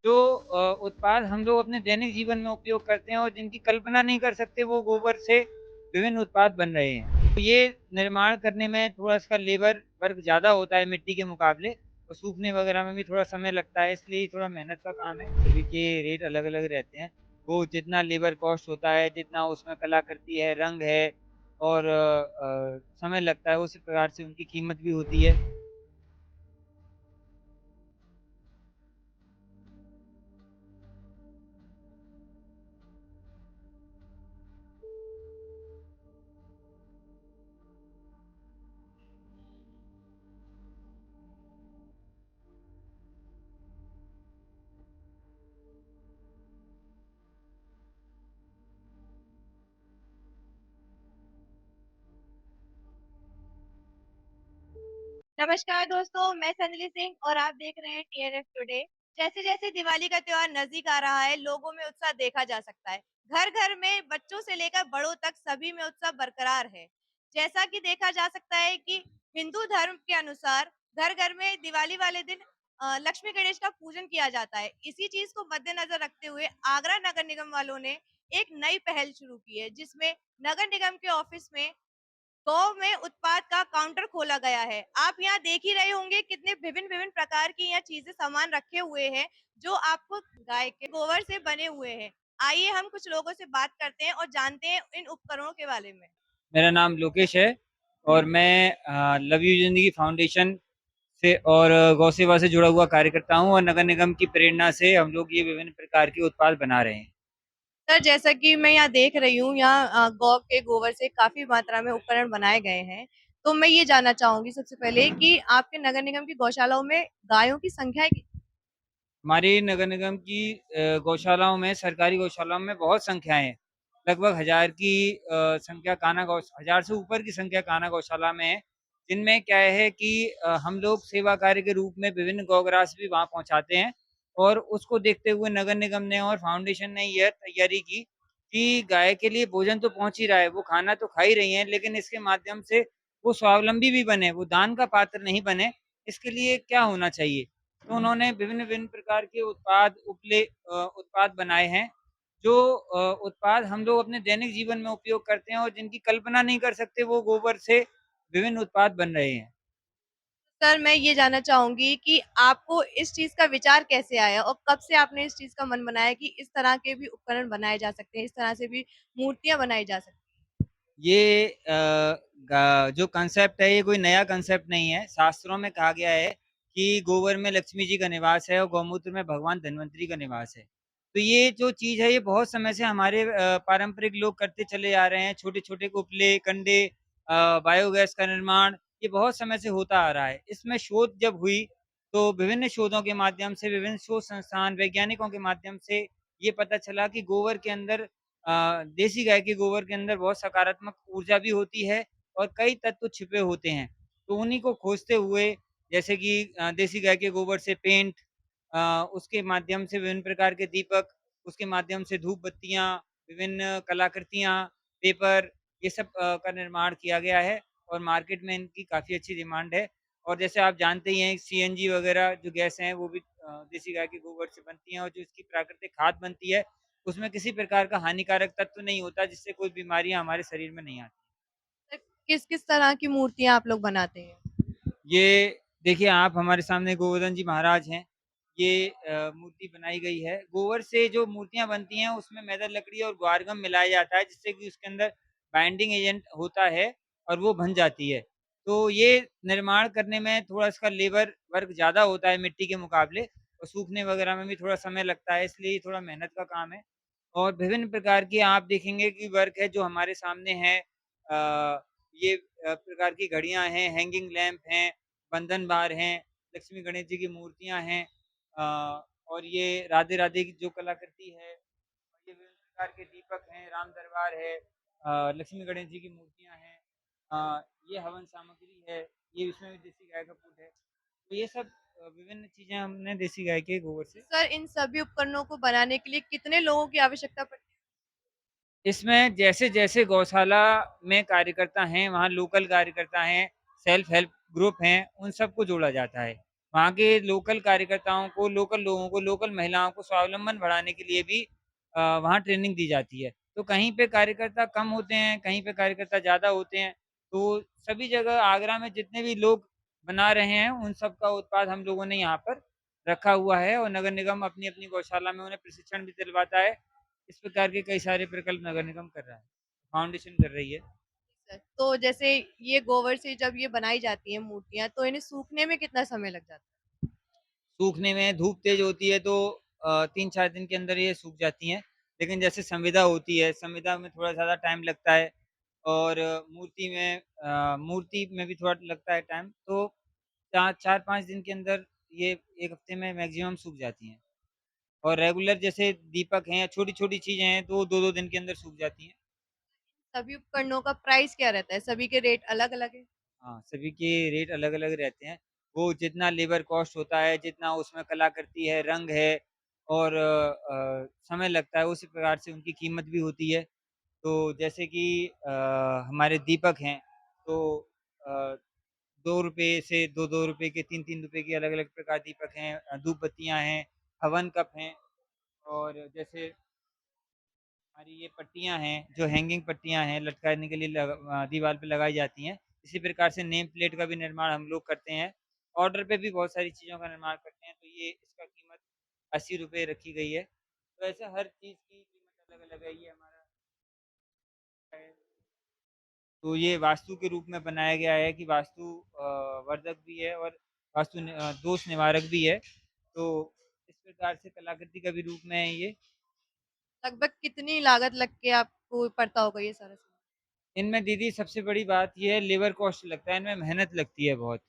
जो उत्पाद हम लोग अपने दैनिक जीवन में उपयोग करते हैं और जिनकी कल्पना नहीं कर सकते, वो गोबर से विभिन्न उत्पाद बन रहे हैं। तो ये निर्माण करने में थोड़ा इसका लेबर वर्क ज़्यादा होता है मिट्टी के मुकाबले, और सूखने वगैरह में भी थोड़ा समय लगता है, इसलिए थोड़ा मेहनत का काम है। सभी के रेट अलग-अलग रहते हैं। वो जितना लेबर कॉस्ट होता है, जितना उसमें कलाकृति है, रंग है और समय लगता है, उसी प्रकार से उनकी कीमत भी होती है। नमस्कार दोस्तों, मैं संजलि सिंह और आप देख रहे हैं टीएनएफ टुडे। जैसे जैसे दिवाली का त्योहार नजदीक आ रहा है, लोगों में उत्साह देखा जा सकता है। घर घर में बच्चों से लेकर बड़ों तक सभी में उत्साह बरकरार है। जैसा कि देखा जा सकता है कि हिंदू धर्म के अनुसार घर घर में दिवाली वाले दिन लक्ष्मी गणेश का पूजन किया जाता है। इसी चीज को मद्देनजर रखते हुए आगरा नगर निगम वालों ने एक नई पहल शुरू की है, जिसमें नगर निगम के ऑफिस में 100 में उत्पाद का काउंटर खोला गया है। आप यहाँ देख ही रहे होंगे कितने विभिन्न-विभिन्न प्रकार की यहाँ चीज़ें सामान रखे हुए हैं, जो आपको गाय के गोबर से बने हुए हैं। आइए हम कुछ लोगों से बात करते हैं और जानते हैं इन उपकरणों के बारे में। मेरा नाम लोकेश है और मैं लव यू ज़िंदगी फाउंडेशन से और गौ सेवा से जुड़ा हुआ कार्यकर्ता हूँ, और नगर निगम की प्रेरणा से हम लोग ये विभिन्न प्रकार के उत्पाद बना रहे हैं। सर, जैसा कि मैं यहाँ देख रही हूँ, यहाँ गौ के गोबर से काफ़ी मात्रा में उपकरण बनाए गए हैं। तो मैं ये जानना चाहूँगी सबसे पहले कि आपके नगर निगम की गौशालाओं में गायों की संख्या हमारी नगर निगम की गौशालाओं में, सरकारी गौशालाओं में बहुत संख्याएँ हैं। लगभग 1000 की संख्या कान्हा गौ 1000 से ऊपर की संख्या कान्हा गौशाला में है, जिनमें क्या है कि हम लोग सेवा कार्य के रूप में विभिन्न गौग्रास भी वहाँ पहुँचाते हैं, और उसको देखते हुए नगर निगम ने और फाउंडेशन ने यह तैयारी की कि गाय के लिए भोजन तो पहुँच ही रहा है, वो खाना तो खा ही रही हैं, लेकिन इसके माध्यम से वो स्वावलंबी भी बने, वो दान का पात्र नहीं बने, इसके लिए क्या होना चाहिए? तो उन्होंने विभिन्न-विभिन्न प्रकार के उत्पाद बनाए हैं, जो उत्पाद हम लोग अपने दैनिक जीवन में उपयोग करते हैं और जिनकी कल्पना नहीं कर सकते, वो गोबर से विभिन्न उत्पाद बन रहे हैं। सर, मैं ये जानना चाहूँगी कि आपको इस चीज़ का विचार कैसे आया और कब से आपने इस चीज़ का मन बनाया कि इस तरह के भी उपकरण बनाए जा सकते हैं, इस तरह से भी मूर्तियाँ बनाई जा सकती ये जो कांसेप्ट है, ये कोई नया कांसेप्ट नहीं है। शास्त्रों में कहा गया है कि गोबर में लक्ष्मी जी का निवास है और गौमूत्र में भगवान धन्वंतरी का निवास है। तो ये जो चीज़ है, ये बहुत समय से हमारे पारंपरिक लोग करते चले आ रहे हैं। छोटे-छोटे उपले, कंडे, बायोगैस का निर्माण, ये बहुत समय से होता आ रहा है। इसमें शोध जब हुई, तो विभिन्न शोधों के माध्यम से, विभिन्न शोध संस्थान, वैज्ञानिकों के माध्यम से ये पता चला कि गोबर के अंदर देसी गाय के गोबर के अंदर बहुत सकारात्मक ऊर्जा भी होती है और कई तत्व छिपे होते हैं। तो उन्हीं को खोजते हुए, जैसे कि देसी गाय के गोबर से पेंट, उसके माध्यम से विभिन्न प्रकार के दीपक, उसके माध्यम से धूप बत्तियाँ, विभिन्न कलाकृतियाँ, पेपर, ये सब का निर्माण किया गया है, और मार्केट में इनकी काफ़ी अच्छी डिमांड है। और जैसे आप जानते ही हैं, सीएनजी वगैरह जो गैसें हैं, वो भी देसी गाय के गोबर से बनती हैं, और जो इसकी प्राकृतिक खाद बनती है, उसमें किसी प्रकार का हानिकारक तत्व नहीं होता, जिससे कोई बीमारियाँ हमारे शरीर में नहीं आती। है। किस-किस तरह की मूर्तियाँ आप लोग बनाते हैं? ये देखिए, आप हमारे सामने गोवर्धन जी महाराज हैं। ये मूर्ति बनाई गई है। गोबर से जो मूर्तियाँ बनती हैं, उसमें मैदा लकड़ी और ग्वारगम मिलाया जाता है, जिससे कि उसके अंदर बाइंडिंग एजेंट होता है और वो बन जाती है। तो ये निर्माण करने में थोड़ा इसका लेबर वर्क ज़्यादा होता है मिट्टी के मुकाबले, और सूखने वगैरह में भी थोड़ा समय लगता है, इसलिए ये थोड़ा मेहनत का काम है। और विभिन्न प्रकार की आप देखेंगे कि वर्क है जो हमारे सामने है। ये प्रकार की घड़ियाँ हैं, हैंगिंग लैंप हैं, बंधन बार हैं, लक्ष्मी गणेश जी की मूर्तियाँ हैं, और ये राधे-राधे की जो कलाकृति है, ये विभिन्न प्रकार के दीपक हैं, राम दरबार है, लक्ष्मी गणेश जी की मूर्तियाँ हैं, ये हवन सामग्री है, ये इसमें भी देसी गाय का पूत है। तो ये सब विभिन्न चीज़ें हमने देसी गाय के गोबर से। सर, इन सभी उपकरणों को बनाने के लिए कितने लोगों की आवश्यकता पड़ती है? इसमें जैसे-जैसे गौशाला में कार्यकर्ता हैं, वहाँ लोकल कार्यकर्ता हैं, सेल्फ हेल्प ग्रुप हैं, उन सबको जोड़ा जाता है। वहाँ के लोकल कार्यकर्ताओं को, लोकल लोगों को, लोकल महिलाओं को स्वावलंबन बढ़ाने के लिए भी वहाँ ट्रेनिंग दी जाती है। तो कहीं पे कार्यकर्ता कम होते हैं, कहीं पे कार्यकर्ता ज़्यादा होते हैं। तो सभी जगह आगरा में जितने भी लोग बना रहे हैं, उन सब का उत्पाद हम लोगों ने यहाँ पर रखा हुआ है और नगर निगम अपनी-अपनी गौशाला में उन्हें प्रशिक्षण भी दिलवाता है। इस प्रकार के कई सारे प्रकल्प नगर निगम कर रहा है, फाउंडेशन कर रही है। तो जैसे ये गोबर से जब ये बनाई जाती हैं मूर्तियाँ, तो इन्हें सूखने में कितना समय लग जाता है? सूखने में धूप तेज़ होती है तो 3-4 दिन के अंदर ये सूख जाती हैं। लेकिन जैसे संविदा होती है, संविदा में थोड़ा ज़्यादा टाइम लगता है और मूर्ति में भी थोड़ा लगता है टाइम। तो 4-5 दिन के अंदर ये 1 हफ्ते में मैक्सिमम सूख जाती हैं। और रेगुलर जैसे दीपक हैं या छोटी-छोटी चीज़ें हैं तो 2-2 दिन के अंदर सूख जाती हैं। सभी उपकरणों का प्राइस क्या रहता है? सभी के रेट अलग-अलग है? हाँ, सभी के रेट अलग-अलग रहते हैं। वो जितना लेबर कॉस्ट होता है, जितना उसमें कलाकृति है, रंग है और समय लगता है, उसी प्रकार से उनकी कीमत भी होती है। तो जैसे कि हमारे दीपक हैं, तो अ, ₹2 से ₹2-2 के, ₹3-3 के अलग-अलग प्रकार दीपक हैं। धूप बत्तियाँ हैं, हवन कप हैं और जैसे हमारी ये पट्टियाँ हैं, जो हैंगिंग पट्टियाँ हैं, लटकाने के लिए दीवार पे लगाई जाती हैं। इसी प्रकार से नेम प्लेट का भी निर्माण हम लोग करते हैं। ऑर्डर पे भी बहुत सारी चीज़ों का निर्माण करते हैं, तो ये इसका कीमत ₹80 रखी गई है। तो ऐसे हर चीज़ की कीमत अलग-अलग है, ये हमारा है। तो ये वास्तु के रूप में बनाया गया है कि वास्तु वर्धक भी है और दोष निवारक भी है। तो इस प्रकार से कलाकृति का भी रूप में है ये। लगभग कितनी लागत लग के आपको पड़ता होगा ये सारा सामान? इनमें दीदी सबसे बड़ी बात ये है लेबर कॉस्ट लगता है, इनमें मेहनत लगती है बहुत।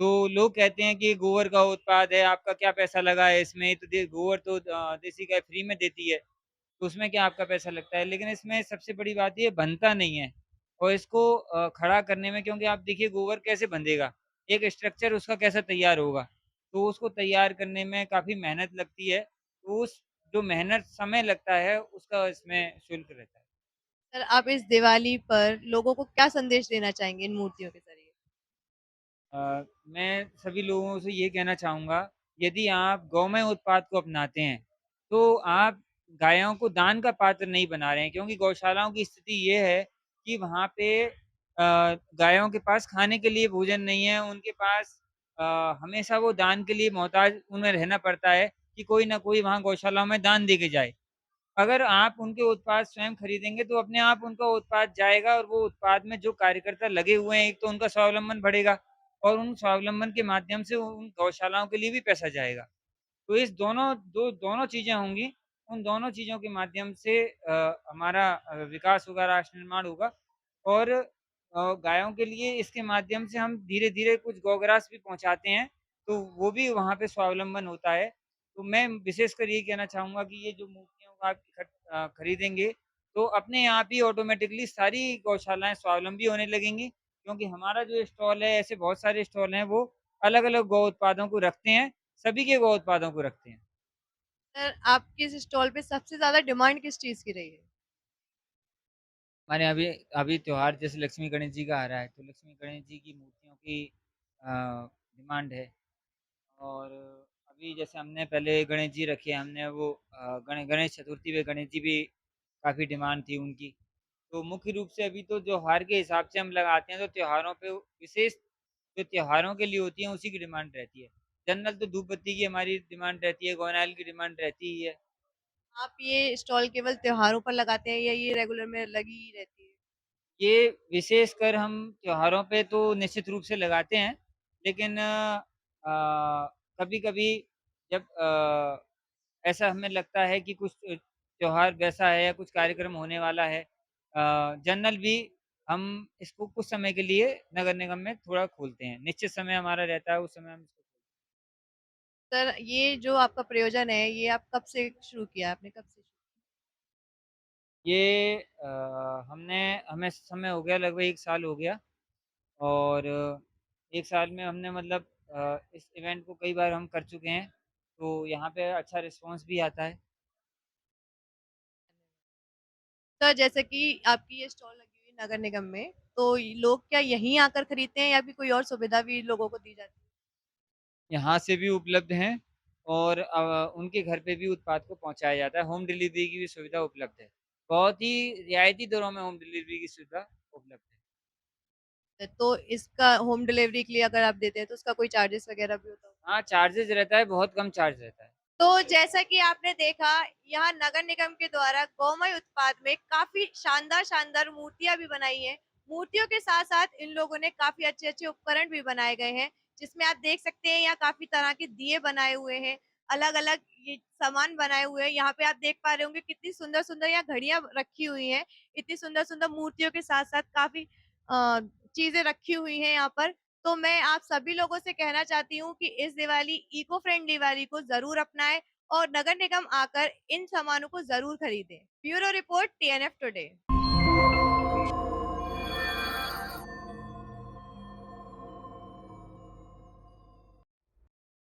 तो लोग कहते हैं कि गोबर का उत्पाद है, आपका क्या पैसा लगा है इसमें? तो गोबर तो देसी गाय फ्री में देती है, तो उसमें क्या आपका पैसा लगता है? लेकिन इसमें सबसे बड़ी बात ये बनता नहीं है और इसको खड़ा करने में क्योंकि आप देखिए गोबर कैसे बंधेगा? एक स्ट्रक्चर उसका कैसा तैयार होगा? तो उसको तैयार करने में काफ़ी मेहनत लगती है, तो उस जो मेहनत समय लगता है, उसका इसमें शुल्क रहता है। सर आप इस दिवाली पर लोगों को क्या संदेश देना चाहेंगे इन मूर्तियों के ज़रिए? मैं सभी लोगों से ये कहना चाहूँगा, यदि आप गौमय उत्पाद को अपनाते हैं, तो आप गायों को दान का पात्र नहीं बना रहे हैं क्योंकि गौशालाओं की स्थिति ये है कि वहाँ पे गायों के पास खाने के लिए भोजन नहीं है, उनके पास हमेशा वो दान के लिए मोहताज उन्हें रहना पड़ता है कि कोई न कोई वहाँ गौशालाओं में दान दे के जाए। अगर आप उनके उत्पाद स्वयं खरीदेंगे तो अपने आप उनका उत्पाद जाएगा और वो उत्पाद में जो कार्यकर्ता लगे हुए हैं, एक तो उनका स्वावलंबन बढ़ेगा और उन स्वावलंबन के माध्यम से उन गौशालाओं के लिए भी पैसा जाएगा। तो इस दोनों चीज़ें होंगी, उन दोनों चीज़ों के माध्यम से हमारा विकास होगा, राष्ट्र निर्माण होगा और गायों के लिए इसके माध्यम से हम धीरे-धीरे कुछ गौग्रास भी पहुँचाते हैं, तो वो भी वहाँ पे स्वावलंबन होता है। तो मैं विशेषकर ये कहना चाहूँगा कि ये जो मूर्तियों को आप खरीदेंगे, तो अपने आप ही ऑटोमैटिकली सारी गौशालाएँ स्वावलंबी होने लगेंगी, क्योंकि हमारा जो स्टॉल है, ऐसे बहुत सारे स्टॉल हैं, वो अलग-अलग गौ उत्पादों को रखते हैं, सभी के गौ उत्पादों को रखते हैं। सर आपके इस स्टॉल पे सबसे ज़्यादा डिमांड किस चीज़ की रही है? हमारे यहाँ अभी अभी त्योहार जैसे लक्ष्मी गणेश जी का आ रहा है, तो लक्ष्मी गणेश जी की मूर्तियों की डिमांड है और अभी जैसे हमने पहले गणेश जी रखे, हमने वो गणेश चतुर्थी पे गणेश जी भी काफ़ी डिमांड थी उनकी। तो मुख्य रूप से अभी तो त्योहार के हिसाब से हम लगाते हैं, तो त्योहारों पे विशेष जो त्योहारों के लिए होती हैं, उसी की डिमांड रहती है। जनरल तो धूप बत्ती की हमारी डिमांड रहती है, गुआनाइल की डिमांड रहती ही है। आप ये स्टॉल केवल त्योहारों पर लगाते हैं या ये रेगुलर में लगी ही रहती है? ये विशेषकर हम त्योहारों पे तो निश्चित रूप से लगाते हैं, लेकिन कभी-कभी जब ऐसा हमें लगता है कि कुछ त्योहार वैसा है या कुछ कार्यक्रम होने वाला है जनरल भी हम इसको कुछ समय के लिए नगर निगम में थोड़ा खोलते हैं। निश्चित समय हमारा रहता है, उस समय हम इसको सर ये जो आपका प्रयोजन है, ये आप कब से शुरू किया? आपने कब से शुरू ये हमने हमें समय हो गया लगभग 1 साल हो गया और 1 साल में हमने मतलब इस इवेंट को कई बार हम कर चुके हैं, तो यहाँ पे अच्छा रिस्पॉन्स भी आता है। सर जैसे कि आपकी ये स्टॉल लगी हुई है नगर निगम में, तो लोग क्या यहीं आकर खरीदते हैं या फिर कोई और सुविधा भी लोगों को दी जाती है? यहाँ से भी उपलब्ध हैं और उनके घर पे भी उत्पाद को पहुँचाया जाता है। होम डिलीवरी की भी सुविधा उपलब्ध है। बहुत ही रियायती दरों में होम डिलीवरी की सुविधा उपलब्ध है। तो इसका होम डिलीवरी के लिए अगर आप देते हैं तो उसका कोई चार्जेस वगैरह भी होता होगा? हाँ, चार्जेज़ रहता है, बहुत कम चार्ज रहता है। तो जैसा कि आपने देखा, यहाँ नगर निगम के द्वारा गौमय उत्पाद में काफ़ी शानदार-शानदार मूर्तियाँ भी बनाई हैं। मूर्तियों के साथ-साथ इन लोगों ने काफ़ी अच्छे-अच्छे उपकरण भी बनाए गए हैं, जिसमें आप देख सकते हैं यहाँ काफ़ी तरह के दिए बनाए हुए हैं, अलग-अलग ये सामान बनाए हुए हैं। यहाँ पे आप देख पा रहे होंगे कितनी सुंदर-सुंदर यहाँ घड़ियाँ रखी हुई हैं। इतनी सुंदर-सुंदर मूर्तियों के साथ-साथ काफ़ी अ, चीज़ें रखी हुई हैं यहाँ पर। तो मैं आप सभी लोगों से कहना चाहती हूँ कि इस दिवाली इको फ्रेंड दिवाली को ज़रूर अपनाएँ और नगर निगम आकर इन सामानों को ज़रूर खरीदें। Bureau report TNF today.